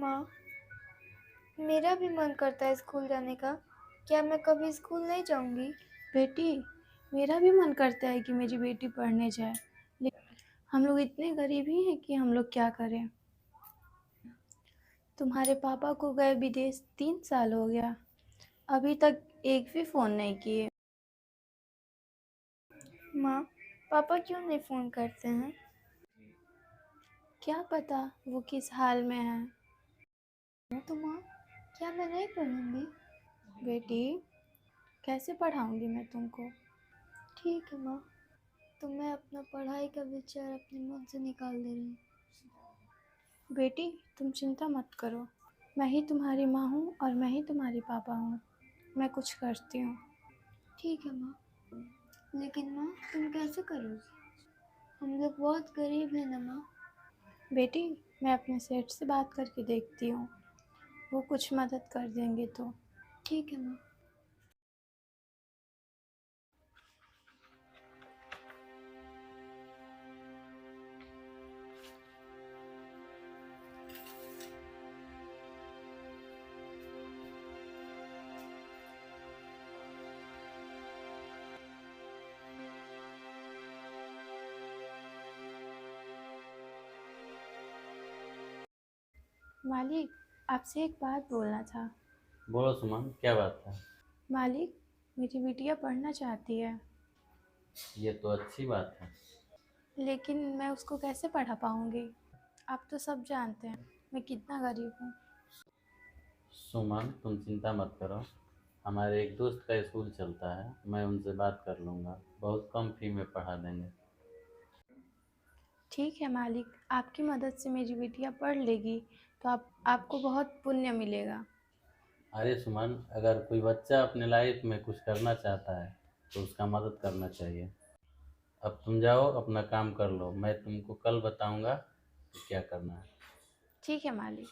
माँ, मेरा भी मन करता है स्कूल जाने का। क्या मैं कभी स्कूल नहीं जाऊंगी? बेटी, मेरा भी मन करता है कि मेरी बेटी पढ़ने जाए, लेकिन हम लोग इतने गरीब ही हैं कि हम लोग क्या करें। तुम्हारे पापा को गए विदेश 3 साल हो गया, अभी तक एक भी फ़ोन नहीं किए। माँ, पापा क्यों नहीं फ़ोन करते हैं? क्या पता वो किस हाल में है। तो माँ, क्या मैं नहीं पढ़ूंगी? बेटी, कैसे पढ़ाऊंगी मैं तुमको। ठीक है माँ, तो मैं अपना पढ़ाई का विचार अपने मन से निकाल दे रही हूँ। बेटी, तुम चिंता मत करो, मैं ही तुम्हारी माँ हूँ और मैं ही तुम्हारी पापा हूँ। मैं कुछ करती हूँ। ठीक है माँ, लेकिन माँ तुम कैसे करोगी? हम लोग बहुत गरीब हैं ना माँ। बेटी, मैं अपने सेठ से बात करके देखती हूँ, वो कुछ मदद कर देंगे तो। ठीक है माँ। मालिक, आपसे एक बात बोलना था। बोलो सुमन, क्या बात है? मालिक, मेरी बिटिया पढ़ना चाहती है, ये तो अच्छी बात है। लेकिन मैं उसको कैसे पढ़ा पाऊँगी। आप तो सब जानते हैं मैं कितना गरीब हूँ। सुमन, तुम चिंता मत करो। हमारे एक दोस्त का स्कूल चलता है, मैं उनसे बात कर लूँगा, बहुत कम फी में पढ़ा देंगे। ठीक है मालिक, आपकी मदद से मेरी बिटिया पढ़ लेगी तो आपको बहुत पुण्य मिलेगा। अरे सुमन, अगर कोई बच्चा अपने लाइफ में कुछ करना चाहता है तो उसका मदद करना चाहिए। अब तुम जाओ, अपना काम कर लो, मैं तुमको कल बताऊँगा कि क्या करना है। ठीक है मालिक।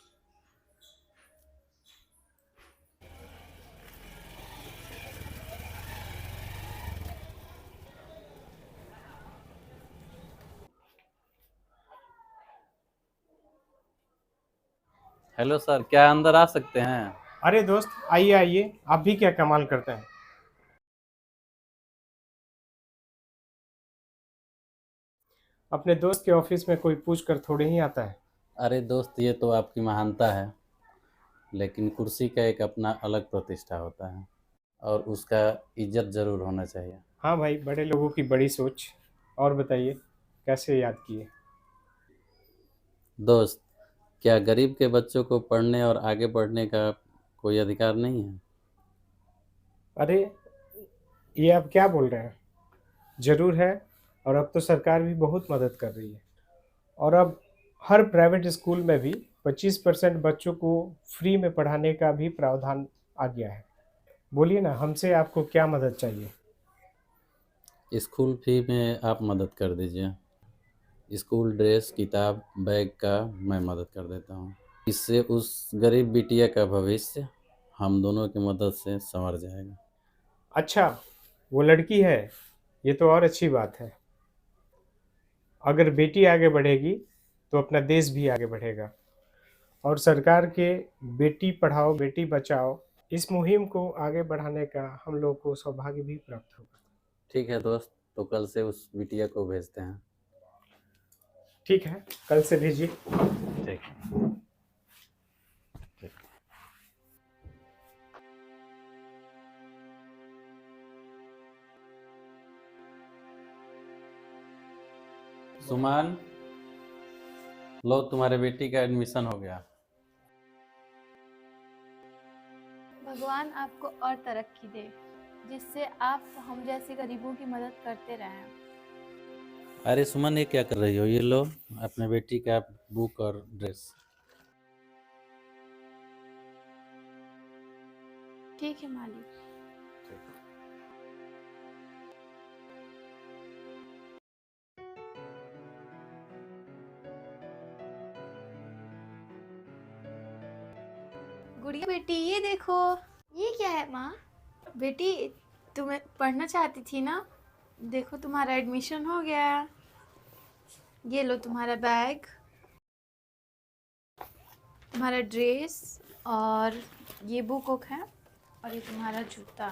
हेलो सर, क्या अंदर आ सकते हैं? अरे दोस्त, आइए आइए, आप भी क्या कमाल करते हैं। अपने दोस्त के ऑफिस में कोई पूछ कर थोड़े ही आता है। अरे दोस्त, ये तो आपकी महानता है, लेकिन कुर्सी का एक अपना अलग प्रतिष्ठा होता है और उसका इज्जत ज़रूर होना चाहिए। हाँ भाई, बड़े लोगों की बड़ी सोच। और बताइए, कैसे याद किए। दोस्त, क्या गरीब के बच्चों को पढ़ने और आगे बढ़ने का कोई अधिकार नहीं है? अरे, ये आप क्या बोल रहे हैं। जरूर है। और अब तो सरकार भी बहुत मदद कर रही है। और अब हर प्राइवेट स्कूल में भी 25% बच्चों को फ्री में पढ़ाने का भी प्रावधान आ गया है। बोलिए ना, हमसे आपको क्या मदद चाहिए। स्कूल फी में आप मदद कर दीजिए। स्कूल ड्रेस, किताब, बैग का मैं मदद कर देता हूँ। इससे उस गरीब बिटिया का भविष्य हम दोनों की मदद से संवर जाएगा। अच्छा, वो लड़की है। ये तो और अच्छी बात है। अगर बेटी आगे बढ़ेगी तो अपना देश भी आगे बढ़ेगा। और सरकार के बेटी पढ़ाओ बेटी बचाओ इस मुहिम को आगे बढ़ाने का हम लोग को सौभाग्य भी प्राप्त होगा। ठीक है दोस्त, तो कल से उस बिटिया को भेजते हैं। ठीक है, कल से भेजिए। ठीक ठीक। सुमान, लो तुम्हारे बेटी का एडमिशन हो गया। भगवान आपको और तरक्की दे, जिससे आप हम जैसे गरीबों की मदद करते रहें। अरे सुमन, ये क्या कर रही हो? ये लो अपने बेटी का बुक और ड्रेस। ठीक है मालिक। गुड़िया बेटी, ये देखो। ये क्या है माँ? बेटी, तुम्हें पढ़ना चाहती थी ना, देखो तुम्हारा एडमिशन हो गया। ये लो तुम्हारा बैग। तुम्हारा ड्रेस और ये बुक है और ये तुम्हारा जूता।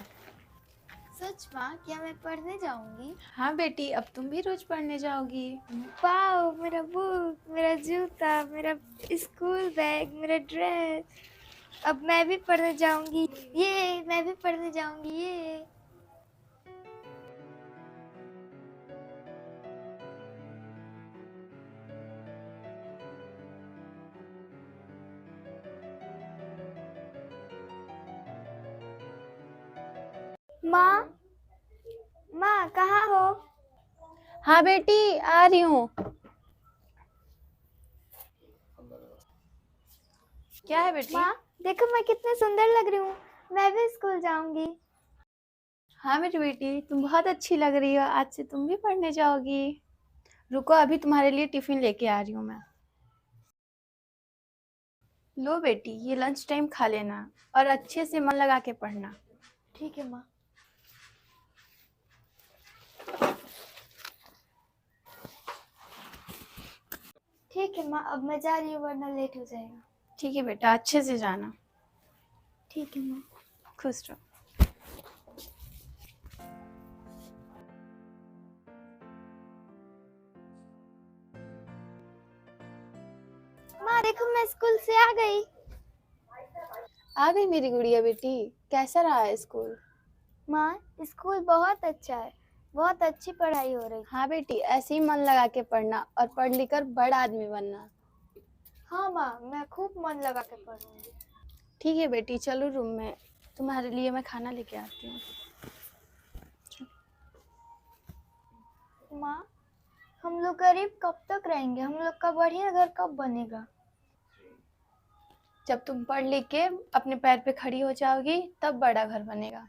सच माँ, क्या मैं पढ़ने जाऊंगी? हाँ बेटी, अब तुम भी रोज पढ़ने जाओगी। वाओ, मेरा बुक, मेरा जूता, मेरा स्कूल बैग, मेरा ड्रेस। अब मैं भी पढ़ने जाऊंगी। ये मैं भी पढ़ने जाऊंगी। ये माँ, माँ कहाँ हो? हाँ बेटी, आ रही हूँ। क्या है बेटी? माँ देखो, मैं कितने सुंदर लग रही हूँ। मैं भी स्कूल जाऊंगी। हाँ मेरी बेटी, तुम बहुत अच्छी लग रही हो। आज से तुम भी पढ़ने जाओगी। रुको, अभी तुम्हारे लिए टिफिन लेके आ रही हूँ मैं। लो बेटी, ये लंच टाइम खा लेना और अच्छे से मन लगा के पढ़ना। ठीक है माँ। ठीक है माँ, अब मैं जा रही हूँ वरना लेट हो जाएगा। ठीक है बेटा, अच्छे से जाना। ठीक है माँ। खुश रहो। माँ देखो, मैं स्कूल से आ गई। आ गई मेरी गुड़िया बेटी। कैसा रहा है स्कूल? माँ स्कूल बहुत अच्छा है, बहुत अच्छी पढ़ाई हो रही है। हाँ बेटी, ऐसे ही मन लगा के पढ़ना और पढ़ लिख कर बड़ा आदमी बनना। हाँ माँ, मैं खूब मन लगा के पढ़ूंगी। ठीक है बेटी, चलो रूम में, तुम्हारे लिए मैं खाना लेके आती हूँ। माँ हम लोग गरीब कब तक रहेंगे? हम लोग का बढ़िया घर कब बनेगा? जब तुम पढ़ लिख के अपने पैर पे खड़ी हो जाओगी तब बड़ा घर बनेगा।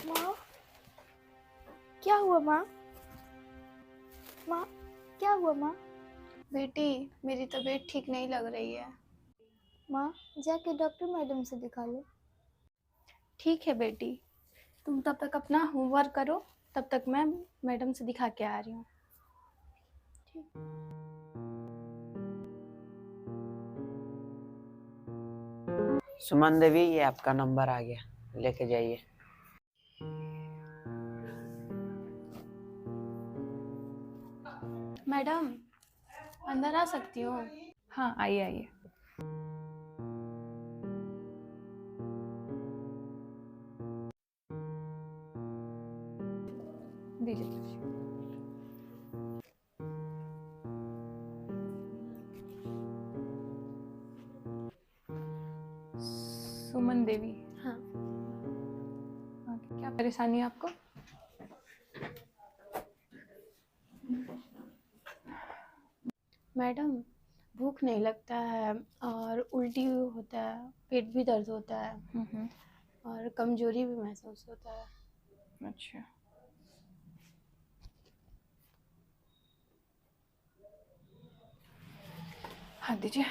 माँ क्या हुआ? माँ माँ क्या हुआ? माँ बेटी, मेरी तबीयत ठीक नहीं लग रही है। माँ जाके डॉक्टर मैडम से दिखा लो। ठीक है बेटी, तुम तब तक अपना होमवर्क करो, तब तक मैं मैडम से दिखा के आ रही हूँ। सुमन देवी, ये आपका नंबर आ गया, लेके जाइए। मैडम, अंदर आ सकती हो? हाँ, आइए आइए। दीजिए दीजिए। सुमन देवी। हाँ। क्या परेशानी है आपको? मैडम, भूख नहीं लगता है और उल्टी होता है, पेट भी दर्द होता है और कमजोरी भी महसूस होता है। अच्छा, हाँ दीजिए।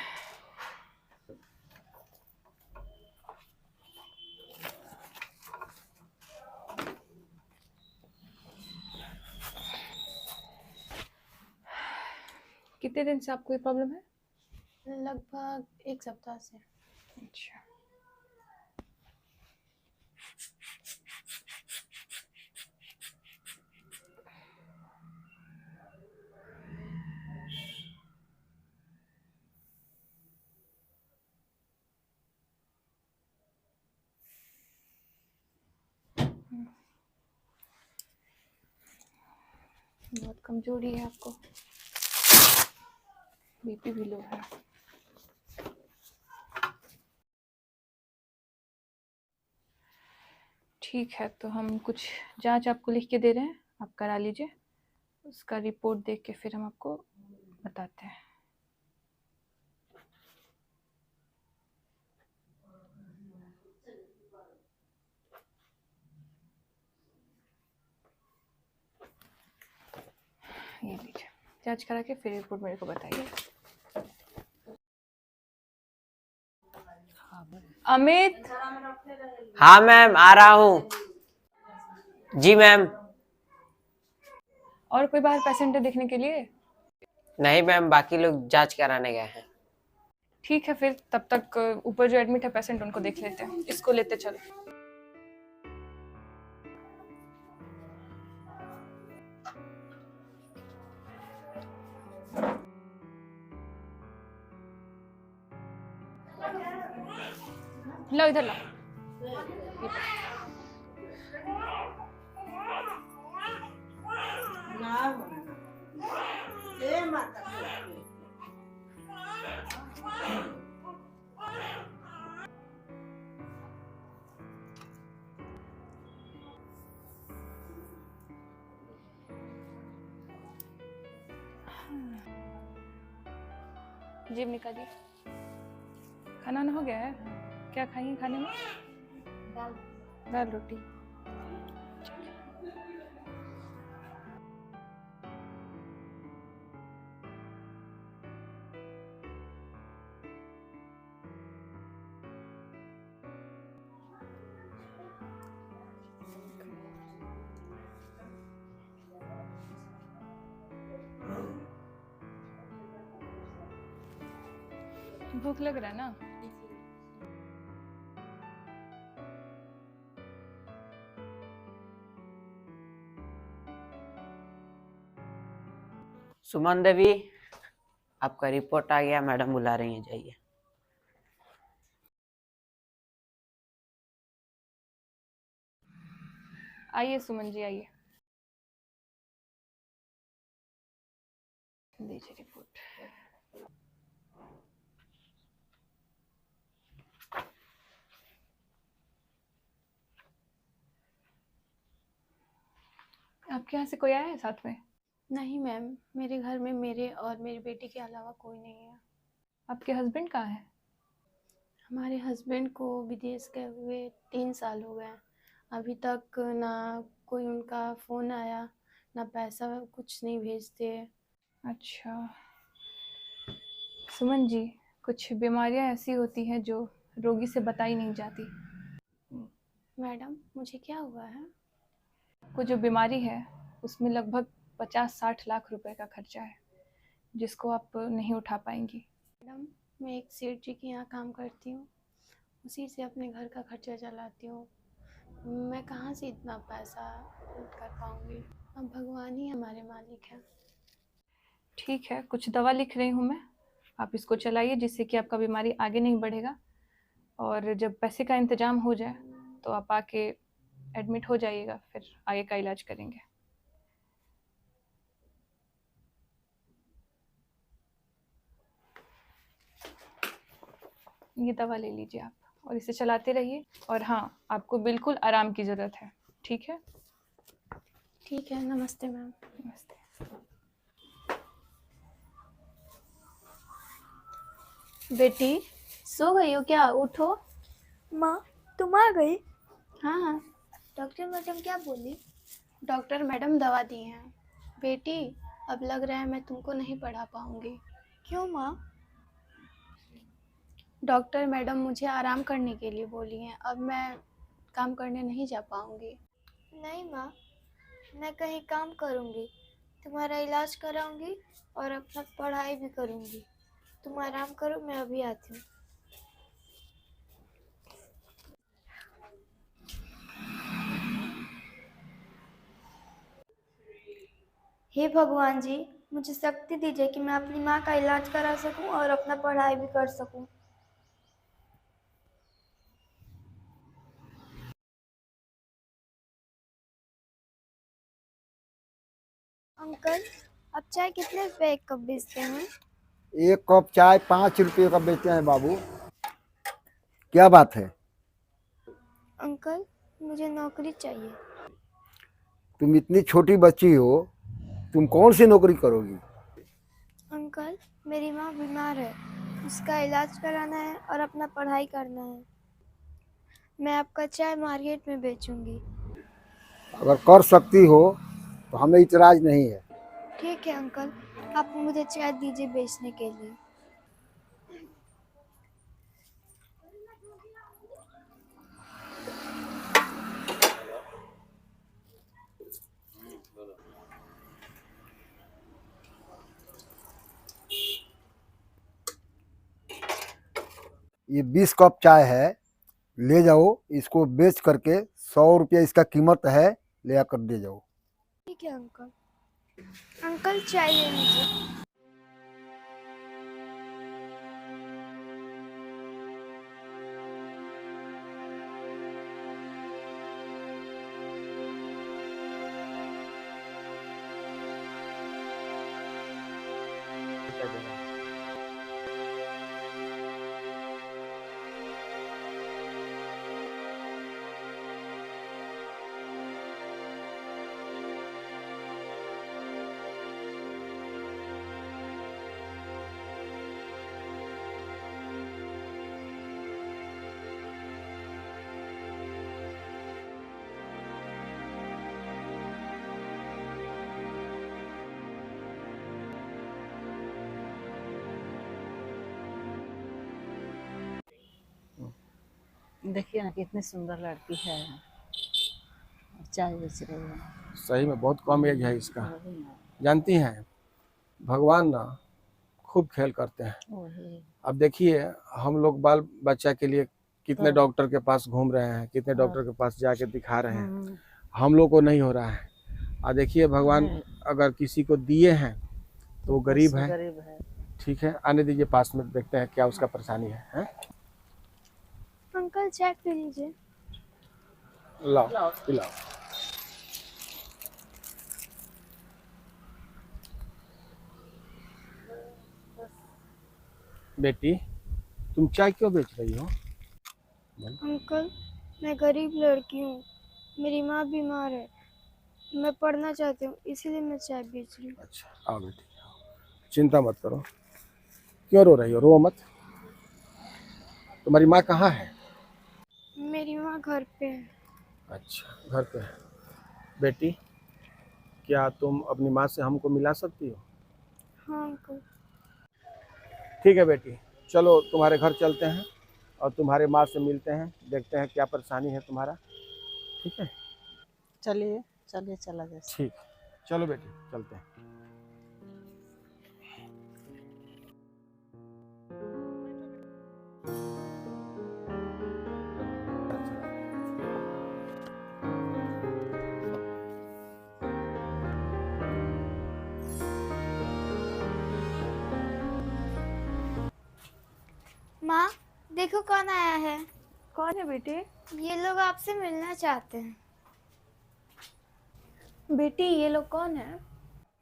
कितने दिन से आपको ये प्रॉब्लम है? लगभग 1 सप्ताह से। अच्छा, बहुत कमजोरी है आपको, बीपी भी लो है। ठीक है, तो हम कुछ जांच आपको लिख के दे रहे हैं, आप करा लीजिए। उसका रिपोर्ट देख के फिर हम आपको बताते हैं। ये लीजिए, जांच करा के फिर रिपोर्ट मेरे को बताइए। अमित, हाँ मैम, आ रहा हूँ। जी मैम। और कोई बाहर पेशेंट है देखने के लिए? नहीं मैम, बाकी लोग जांच कराने गए हैं। ठीक है, फिर तब तक ऊपर जो एडमिट है पेशेंट उनको देख लेते हैं, इसको लेते चलो। लो इधर लो। जीभ निकालिए। खाना वाना हो गया है? क्या खाएंगे खाने में? दाल रोटी। भूख लग रहा है ना? सुमन देवी, आपका रिपोर्ट आ गया, मैडम बुला रही हैं, जाइए। आइए सुमन जी, आइए। दीजिए रिपोर्ट। आपके यहाँ से कोई आया है साथ में? नहीं मैम, मेरे घर में मेरे और मेरी बेटी के अलावा कोई नहीं है। आपके हस्बैंड कहाँ है? हमारे हस्बैंड को विदेश गए हुए 3 साल हो गए। अभी तक ना कोई उनका फ़ोन आया, ना पैसा कुछ नहीं भेजते। अच्छा सुमन जी, कुछ बीमारियां ऐसी होती हैं जो रोगी से बताई नहीं जाती। मैडम, मुझे क्या हुआ है? को जो बीमारी है उसमें लगभग 50-60 लाख रुपए का खर्चा है, जिसको आप नहीं उठा पाएंगी। मैडम, मैं एक सेठ जी के यहाँ काम करती हूँ, उसी से अपने घर का खर्चा चलाती हूँ। मैं कहाँ से इतना पैसा कर पाऊँगी? अब भगवान ही हमारे मालिक हैं। ठीक है, कुछ दवा लिख रही हूँ मैं, आप इसको चलाइए जिससे कि आपका बीमारी आगे नहीं बढ़ेगा। और जब पैसे का इंतजाम हो जाए तो आप आके एडमिट हो जाइएगा, फिर आगे का इलाज करेंगे। ये दवा ले लीजिए आप और इसे चलाते रहिए। और हाँ, आपको बिल्कुल आराम की ज़रूरत है, ठीक है? ठीक है, नमस्ते मैम। नमस्ते। बेटी, सो गई हो क्या? उठो। माँ, तुम आ गई? हाँ हाँ, डॉक्टर मैडम क्या बोली? डॉक्टर मैडम दवा दी हैं। बेटी, अब लग रहा है मैं तुमको नहीं पढ़ा पाऊँगी। क्यों माँ? डॉक्टर मैडम मुझे आराम करने के लिए बोली हैं, अब मैं काम करने नहीं जा पाऊँगी। नहीं माँ, मैं कहीं काम करूँगी, तुम्हारा इलाज कराऊँगी और अपना पढ़ाई भी करूँगी। तुम आराम करो, मैं अभी आती हूँ। हे भगवान जी, मुझे शक्ति दीजिए कि मैं अपनी माँ का इलाज करा सकूं और अपना पढ़ाई भी कर सकूं। अंकल, आप चाय कितने रुपए एक कप बेचते हैं? एक कप चाय 5 रुपये का बेचते हैं बाबू। क्या बात है? अंकल, मुझे नौकरी चाहिए। तुम इतनी छोटी बच्ची हो, तुम कौन सी नौकरी करोगी? अंकल, मेरी माँ बीमार है, उसका इलाज कराना है और अपना पढ़ाई करना है। मैं आपका चाय मार्केट में बेचूंगी। अगर कर सकती हो तो हमें इतराज नहीं है। ठीक है अंकल, आप मुझे चाय दीजिए बेचने के लिए। ये 20 कप चाय है, ले जाओ, इसको बेच करके 100 रुपया इसका कीमत है, ले आकर दे जाओ। ठीक है अंकल। अंकल चाय ले लीजिए। देखिए ना कितनी सुंदर लड़की है, चाय बेच रही है। सही में बहुत कम एज है इसका। जानती हैं, भगवान ना खूब खेल करते हैं। वही अब देखिए हम लोग बाल बच्चा के लिए कितने तो- डॉक्टर के पास घूम रहे हैं, कितने डॉक्टर के पास जाके दिखा रहे हैं, हम लोग को नहीं हो रहा है। और देखिए भगवान अगर किसी को दिए हैं तो वो गरीब है। गरीब है। ठीक है, आने दीजिए पास में, देखते हैं क्या उसका परेशानी है? अंकल चाय पी लीजिए। लाओ पिलाओ। बेटी तुम चाय क्यों बेच रही हो? अंकल मैं गरीब लड़की हूँ, मेरी माँ बीमार है, मैं पढ़ना चाहती हूँ, इसीलिए मैं चाय बेच रही हूँ। अच्छा आओ बेटी, चिंता मत करो। क्यों रो रही हो? रो मत। तुम्हारी माँ कहाँ है? मेरी माँ घर पे है। अच्छा घर पे है। बेटी क्या तुम अपनी माँ से हमको मिला सकती हो? हाँ अंकल। ठीक है बेटी, चलो तुम्हारे घर चलते हैं और तुम्हारे माँ से मिलते हैं, देखते हैं क्या परेशानी है तुम्हारा। ठीक है चलिए चलिए चला जैसे। ठीक, चलो बेटी चलते हैं। माँ देखो कौन आया है। कौन है बेटे? ये लोग आपसे मिलना चाहते हैं। बेटी ये लोग कौन है?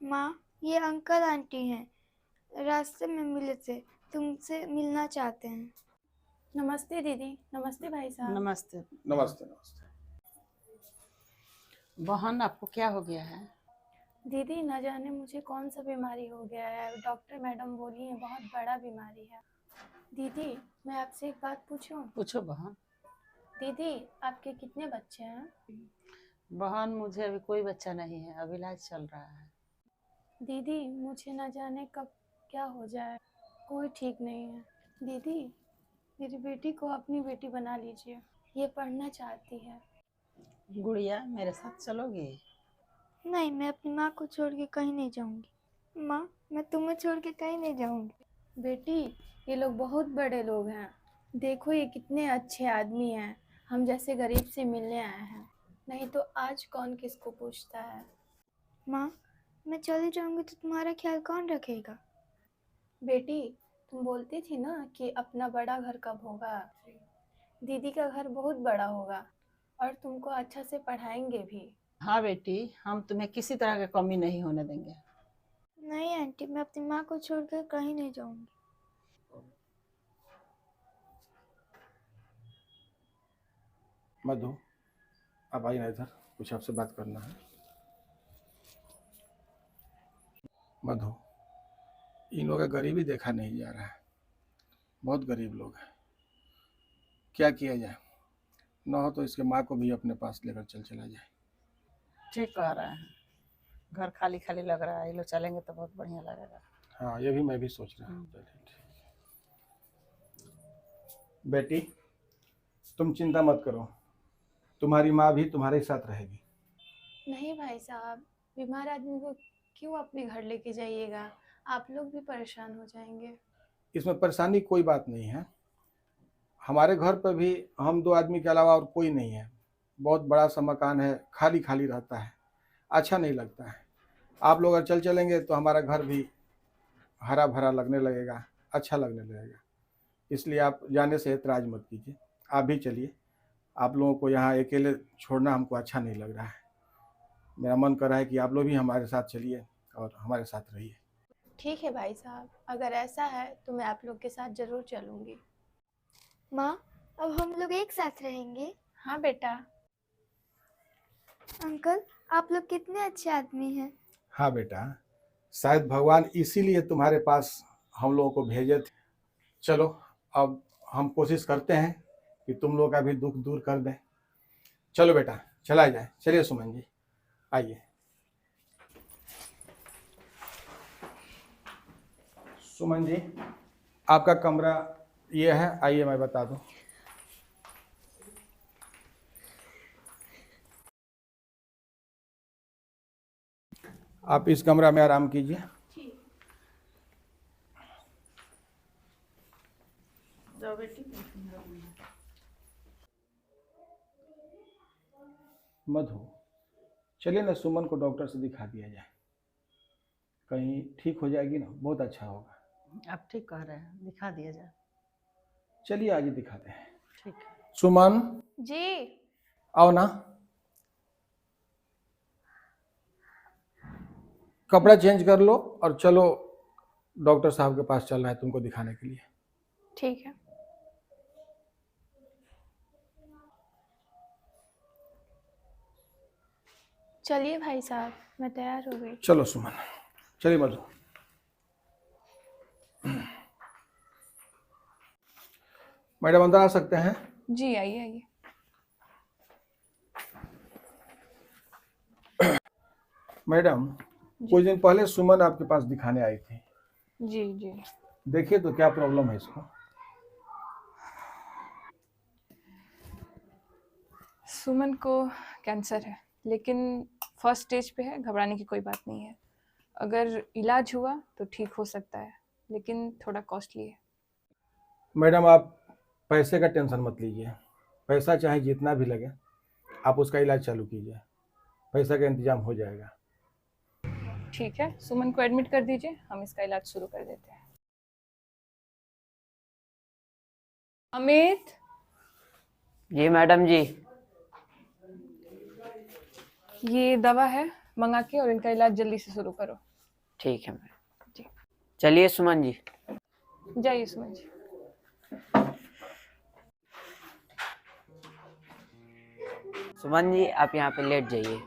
माँ ये अंकल आंटी हैं, रास्ते में मिले थे, तुमसे मिलना चाहते हैं। नमस्ते दीदी। नमस्ते भाई साहब। नमस्ते। नमस्ते नमस्ते। बहन आपको क्या हो गया है? दीदी न जाने मुझे कौन सा बीमारी हो गया है, डॉक्टर मैडम बोली है बहुत बड़ा बीमारी है। दीदी मैं आपसे एक बात पूछूं? पूछो बहन। दीदी आपके कितने बच्चे हैं? बहन मुझे अभी कोई बच्चा नहीं है, अभी इलाज चल रहा है। दीदी मुझे न जाने कब क्या हो जाए, कोई ठीक नहीं है। दीदी मेरी बेटी को अपनी बेटी बना लीजिए, ये पढ़ना चाहती है। गुड़िया मेरे साथ चलोगी? नहीं मैं अपनी माँ को छोड़ के कहीं नहीं जाऊंगी। माँ मैं तुम्हें छोड़ के कहीं नहीं जाऊंगी। बेटी ये लोग बहुत बड़े लोग हैं, देखो ये कितने अच्छे आदमी हैं, हम जैसे गरीब से मिलने आए हैं, नहीं तो आज कौन किसको पूछता है। माँ मैं चली जाऊंगी तो तुम्हारा ख्याल कौन रखेगा? बेटी तुम बोलती थी ना कि अपना बड़ा घर कब होगा। दीदी का घर बहुत बड़ा होगा और तुमको अच्छा से पढ़ाएंगे भी। हाँ बेटी, हम तुम्हें किसी तरह की कमी नहीं होने देंगे। नहीं आंटी मैं अपनी माँ को छोड़कर कहीं नहीं जाऊंगी। मधु आप आइए ना इधर, कुछ आपसे बात करना है। मधु इन लोगों का गरीबी देखा नहीं जा रहा है, बहुत गरीब लोग हैं। क्या किया जाए? न हो तो इसके माँ को भी अपने पास लेकर चला जाए। ठीक कह रहे हैं, घर खाली खाली लग रहा है, ये लोग चलेंगे तो बहुत बढ़िया लगेगा। हाँ ये भी मैं भी सोच रहा हूँ। चलिए ठीक। बेटी तुम चिंता मत करो, तुम्हारी माँ भी तुम्हारे साथ रहेगी। नहीं भाई साहब, बीमार आदमी को क्यों अपने घर लेके जाइएगा, आप लोग भी परेशान हो जाएंगे। इसमें परेशानी कोई बात नहीं है। हमारे घर पर भी हम 2 आदमी के अलावा और कोई नहीं है। बहुत बड़ा सा मकान है, खाली खाली रहता है, अच्छा नहीं लगता है। आप लोग अगर चलेंगे तो हमारा घर भी हरा भरा लगने लगेगा, अच्छा लगने लगेगा। इसलिए आप जाने से एतराज़ मत कीजिए, आप भी चलिए। आप लोगों को यहाँ अकेले छोड़ना हमको अच्छा नहीं लग रहा है। मेरा मन कर रहा है कि आप लोग भी हमारे साथ चलिए और हमारे साथ रहिए। ठीक है भाई साहब, अगर ऐसा है तो मैं आप लोग के साथ ज़रूर चलूँगी। माँ, अब हम लोग एक साथ रहेंगे। हाँ बेटा। अंकल, आप लोग कितने अच्छे आदमी हैं। हाँ बेटा, शायद भगवान इसीलिए तुम्हारे पास हम लोगों को भेजे थे। चलो अब हम कोशिश करते हैं कि तुम लोग का भी दुख दूर कर दें। चलो बेटा, चला जाए। चलिए सुमन जी, आइए। सुमन जी, आपका कमरा ये है, आइए मैं बता दूं। आप इस कमरा में आराम कीजिए। मधु, चलिए ना सुमन को डॉक्टर से दिखा दिया जाए, कहीं ठीक हो जाएगी ना, बहुत अच्छा होगा। आप ठीक कह रहे हैं, दिखा दिया जाए। चलिए आगे दिखाते हैं। ठीक है। सुमन, जी। आओ ना, कपड़ा चेंज कर लो और चलो, डॉक्टर साहब के पास चलना है तुमको दिखाने के लिए। ठीक है। चलिए भाई साहब, मैं तैयार हो गई। चलो सुमन, चलिए मधु। मैडम अंदर आ सकते हैं? जी आइए आइए। मैडम, कुछ दिन पहले सुमन आपके पास दिखाने आई थी। जी जी। देखिए तो क्या प्रॉब्लम है इसको। सुमन को कैंसर है, लेकिन फर्स्ट स्टेज पे है, घबराने की कोई बात नहीं है। अगर इलाज हुआ तो ठीक हो सकता है, लेकिन थोड़ा कॉस्टली है। मैडम, आप पैसे का टेंशन मत लीजिए, पैसा चाहे जितना भी लगे, आप उसका इलाज चालू कीजिए, पैसा का इंतजाम हो जाएगा। ठीक है, सुमन को एडमिट कर दीजिए, हम इसका इलाज शुरू कर देते हैं। अमित। जी मैडम जी। ये दवा है, मंगा के, और इनका इलाज जल्दी से शुरू करो। ठीक है मैडम जी। चलिए सुमन जी। जाइए सुमन जी। सुमन जी, आप यहाँ पे लेट जाइए।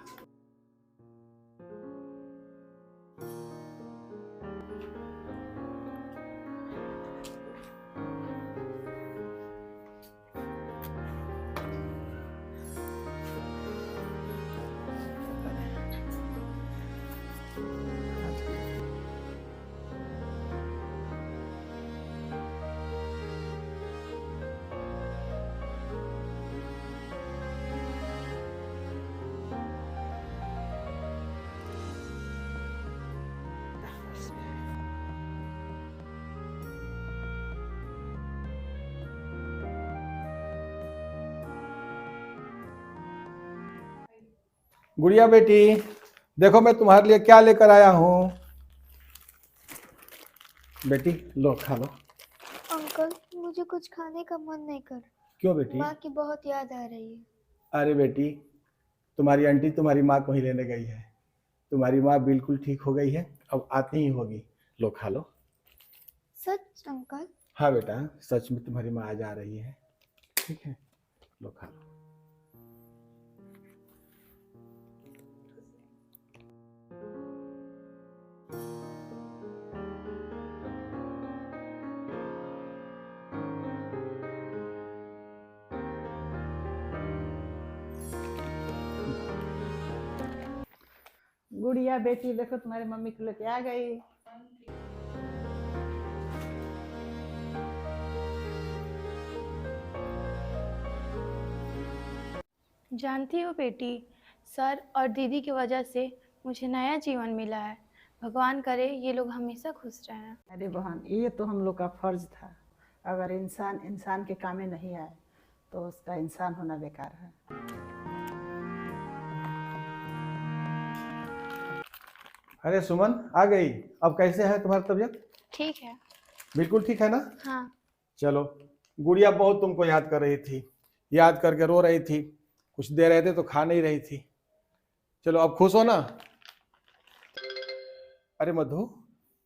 गुड़िया बेटी, देखो मैं तुम्हारे लिए क्या लेकर आया हूँ। बेटी लो, खा लो। अंकल, मुझे कुछ खाने का मन नहीं कर। क्यों बेटी? माँ की बहुत याद आ रही है। अरे बेटी, तुम्हारी आंटी तुम्हारी माँ को ही लेने गई है, तुम्हारी माँ बिल्कुल ठीक हो गई है, अब आती ही होगी। लो खा लो। सच अंकल? हाँ बेटा, सच में तुम्हारी माँ आज आ रही है। ठीक है, लो खा लो। गुड़िया बेटी, देखो तुम्हारी मम्मी को लेके आ गई। जानती हो बेटी, सर और दीदी की वजह से मुझे नया जीवन मिला है। भगवान करे ये लोग हमेशा खुश रहें। अरे बहन, ये तो हम लोग का फर्ज था, अगर इंसान इंसान के काम में नहीं आए तो उसका इंसान होना बेकार है। अरे सुमन आ गई। अब कैसे है तुम्हारी तबीयत? ठीक है। बिल्कुल ठीक है ना? हाँ। चलो, गुड़िया बहुत तुमको याद कर रही थी, याद करके रो रही थी, कुछ दे रहे थे तो खा नहीं रही थी। चलो अब खुश हो ना? अरे मधु,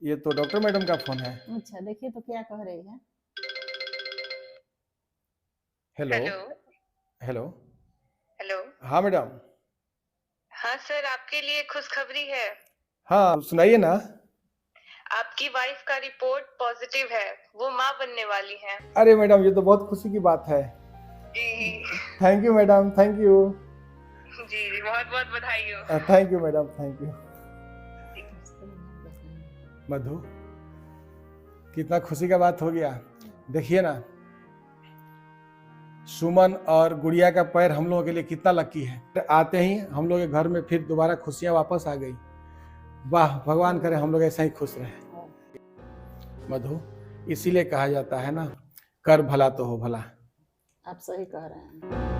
ये तो डॉक्टर मैडम का फोन है। अच्छा देखिए तो क्या कह रही है। Hello hello. हेलो। हाँ मैडम। हाँ सर, आपके लिए खुशखबरी है। हाँ सुनाइए ना। आपकी वाइफ का रिपोर्ट पॉजिटिव है, वो माँ बनने वाली हैं। अरे मैडम, ये तो बहुत खुशी की बात है। जी thank you madam, thank you. जी, बहुत बहुत बधाई हो। Thank you madam, thank you. Madhu, कितना खुशी का बात हो गया। देखिए ना, सुमन और गुड़िया का पैर हम लोगों के लिए कितना लकी है। आते ही हम लोग के घर में फिर दोबारा खुशियां वापस आ गई। वाह, भगवान करे हम लोग ऐसा ही खुश रहे। मधु, इसीलिए कहा जाता है ना, कर भला तो हो भला। आप सही कह रहे हैं।